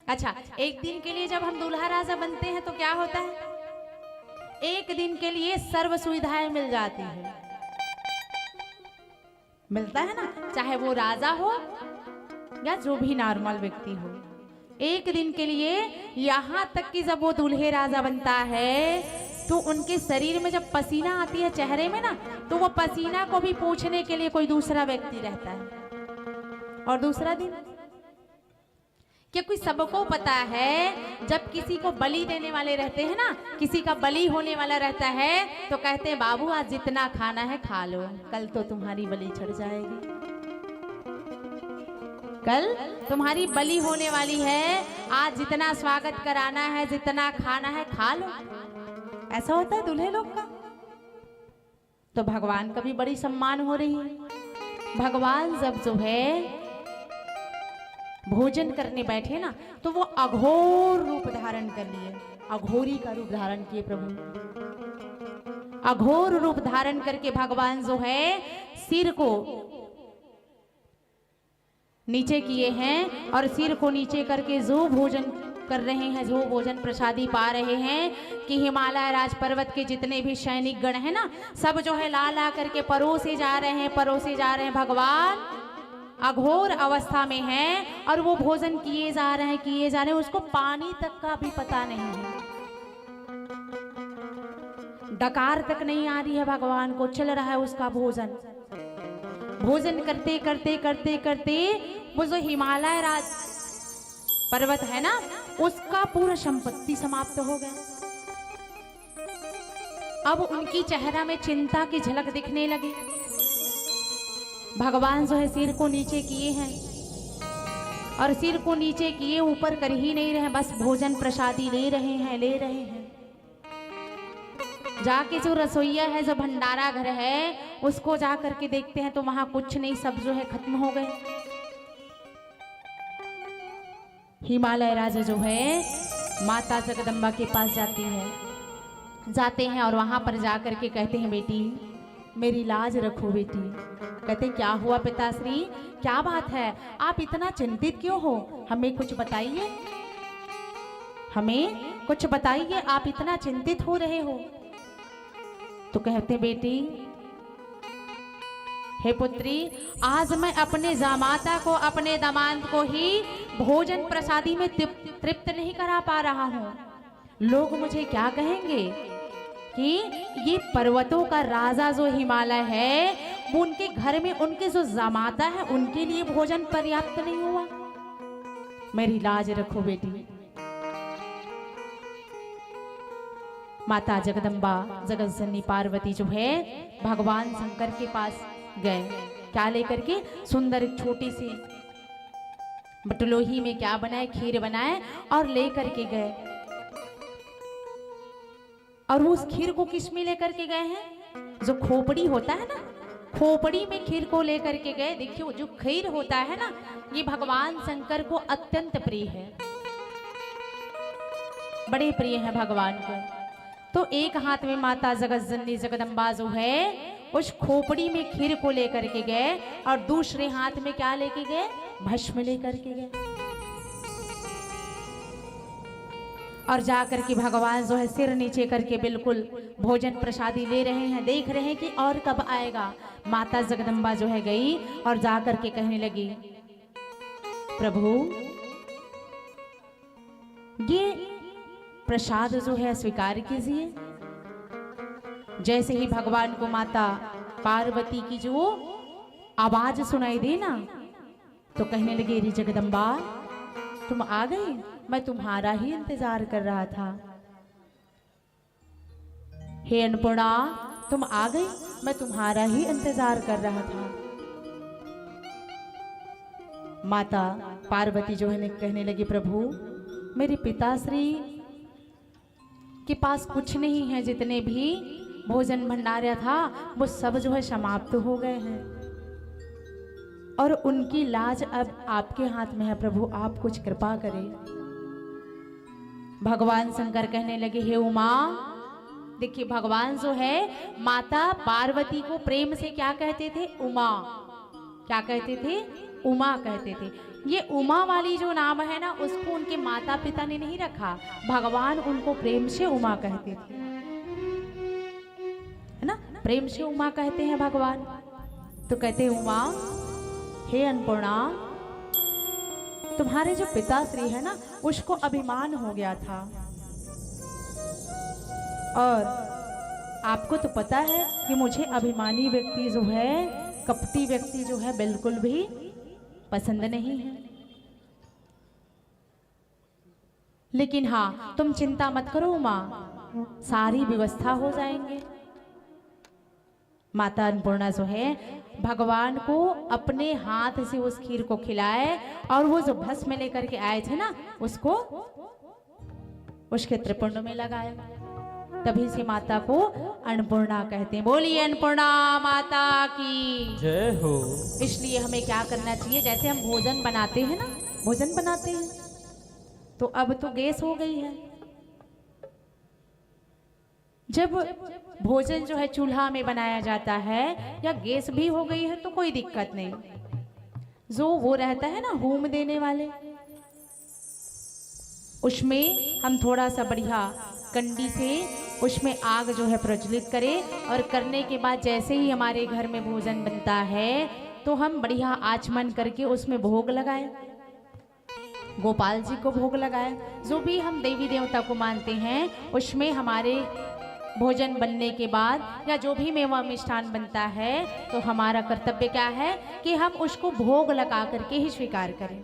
अच्छा, एक दिन के लिए जब हम दूल्हा राजा बनते हैं तो क्या होता है? एक दिन के लिए सर्व सुविधाएं मिल जाती है, मिलता है ना, चाहे वो राजा हो या जो भी नॉर्मल व्यक्ति हो। एक दिन के लिए यहाँ तक कि जब वो दूल्हे राजा बनता है तो उनके शरीर में जब पसीना आती है चेहरे में ना, तो वो पसीना को भी पूछने के लिए कोई दूसरा व्यक्ति रहता है। और दूसरा दिन, क्योंकि सबको पता है जब किसी को बलि देने वाले रहते हैं ना, किसी का बलि होने वाला रहता है तो कहते हैं बाबू आज जितना खाना है खा लो, कल तो तुम्हारी बलि चढ़ जाएगी, कल तुम्हारी बलि होने वाली है, आज जितना स्वागत कराना है जितना खाना है खा लो। ऐसा होता है दूल्हे लोग का। तो भगवान का भी बड़ी सम्मान हो रही है। भगवान जब जो है भोजन करने बैठे ना तो वो अघोर रूप धारण कर लिए, अघोरी का रूप धारण किए प्रभु। अघोर रूप धारण करके भगवान जो है सिर को नीचे किए हैं और सिर को नीचे करके जो भोजन कर रहे हैं, जो भोजन प्रसादी पा रहे हैं कि हिमालय राज पर्वत के जितने भी सैनिक गण हैं ना, सब जो है ला ला करके परोसे जा रहे हैं, परोसे जा रहे हैं। भगवान अघोर अवस्था में हैं और वो भोजन किए जा रहे हैं, किए जा रहे हैं, उसको पानी तक का भी पता नहीं है, डकार तक नहीं आ रही है भगवान को, चल रहा है उसका भोजन। भोजन करते करते करते करते वो जो हिमालय राज पर्वत है ना, उसका पूरा संपत्ति समाप्त हो गया। अब उनकी चेहरा में चिंता की झलक दिखने लगी। भगवान जो है सिर को नीचे किए हैं और सिर को नीचे किए ऊपर कर ही नहीं रहे, बस भोजन प्रसादी ले रहे हैं, ले रहे हैं। जाके जो रसोईया है, जो भंडारा घर है, उसको जा करके देखते हैं तो वहां कुछ नहीं, सब जो है खत्म हो गए। हिमालय राजा जो है माता जगदम्बा के पास जाती है, जाते हैं और वहां पर जा करके कहते हैं बेटी मेरी लाज रखो बेटी। कहते क्या हुआ पिताश्री, क्या बात है, आप इतना चिंतित क्यों हो, हमें कुछ बताइए, हमें कुछ बताइए, आप इतना चिंतित हो रहे हो। तो कहते बेटी हे पुत्री, आज मैं अपने जामाता को, अपने दामाद को ही भोजन प्रसादी में तृप्त नहीं करा पा रहा हूँ। लोग मुझे क्या कहेंगे कि ये पर्वतों का राजा जो हिमालय है, वो उनके घर में उनके जो जामाता है उनके लिए भोजन पर्याप्त नहीं हुआ। मेरी लाज रखो बेटी। माता जगदम्बा जगत जननी पार्वती जो है भगवान शंकर के पास गए, क्या लेकर के, सुंदर छोटी सी बटलोही में क्या बनाए, खीर बनाए और लेकर के गए। और वो उस खीर को किस में लेकर के गए हैं, जो खोपड़ी होता है ना, खोपड़ी में खीर को लेकर के गए। देखिए जो खीर होता है ना, ये भगवान शंकर को अत्यंत प्रिय है, बड़े प्रिय है भगवान को। तो एक हाथ में माता जगत जननी जगदम्बा जो है उस खोपड़ी में खीर को लेकर के गए और दूसरे हाथ में क्या लेके गए, भस्म लेकर के गए। और जाकर के भगवान जो है सिर नीचे करके बिल्कुल भोजन प्रसादी ले रहे हैं, देख रहे हैं कि और कब आएगा। माता जगदम्बा जो है गई और जाकर के कहने लगी प्रभु ये प्रसाद जो है स्वीकार कीजिए। जैसे ही भगवान को माता पार्वती की जो आवाज सुनाई दी ना, तो कहने लगे रे जगदम्बा तुम आ गई, मैं तुम्हारा ही इंतजार कर रहा था। हे अन्नपूर्णा तुम आ गई, मैं तुम्हारा ही इंतजार कर रहा था। माता पार्वती जो है कहने लगी प्रभु मेरे पिताश्री के पास कुछ नहीं है, जितने भी भोजन भंडारा था वो सब जो है समाप्त हो गए हैं और उनकी लाज अब आपके हाथ में है प्रभु, आप कुछ कृपा करें। भगवान शंकर कहने लगे हे उमा। देखिए भगवान जो है माता पार्वती को प्रेम से क्या कहते थे, उमा। क्या कहते थे, उमा कहते थे। ये उमा वाली जो नाम है ना, उसको उनके माता पिता ने नहीं रखा, भगवान उनको प्रेम से उमा कहते थे, है ना, प्रेम से उमा कहते हैं भगवान। तो कहते उमा, हे अन्नपूर्णा, तुम्हारे जो पिताश्री है ना, उसको अभिमान हो गया था, और आपको तो पता है कि मुझे अभिमानी व्यक्ति जो है, कपटी व्यक्ति जो है, बिल्कुल भी पसंद नहीं है। लेकिन हाँ, तुम चिंता मत करो माँ, सारी व्यवस्था हो जाएंगे। माता अन्नपूर्णा जो है भगवान को अपने हाथ से उस खीर को खिलाए, और वो जो भस्म लेकर के आए थे ना, उसको उसके त्रिपुंड में लगाए। तभी से माता को अन्नपूर्णा कहते हैं। बोलिए अन्नपूर्णा माता की जय हो। इसलिए हमें क्या करना चाहिए, जैसे हम भोजन बनाते हैं ना, भोजन बनाते हैं तो अब तो गैस हो गई है, जब भोजन जो है चूल्हा में बनाया जाता है या गैस भी हो गई है तो कोई दिक्कत नहीं, जो वो रहता है ना होम देने वाले, उसमें हम थोड़ा सा बढ़िया कंडी से उसमें आग जो है प्रज्वलित करें, और करने के बाद जैसे ही हमारे घर में भोजन बनता है तो हम बढ़िया आचमन करके उसमें भोग लगाएं, गोपाल जी को भोग लगाएं, जो भी हम देवी देवता को मानते हैं उसमें हमारे भोजन बनने के बाद या जो भी मेवा मिष्ठान बनता है तो हमारा कर्तव्य क्या है कि हम उसको भोग लगा करके ही स्वीकार करें।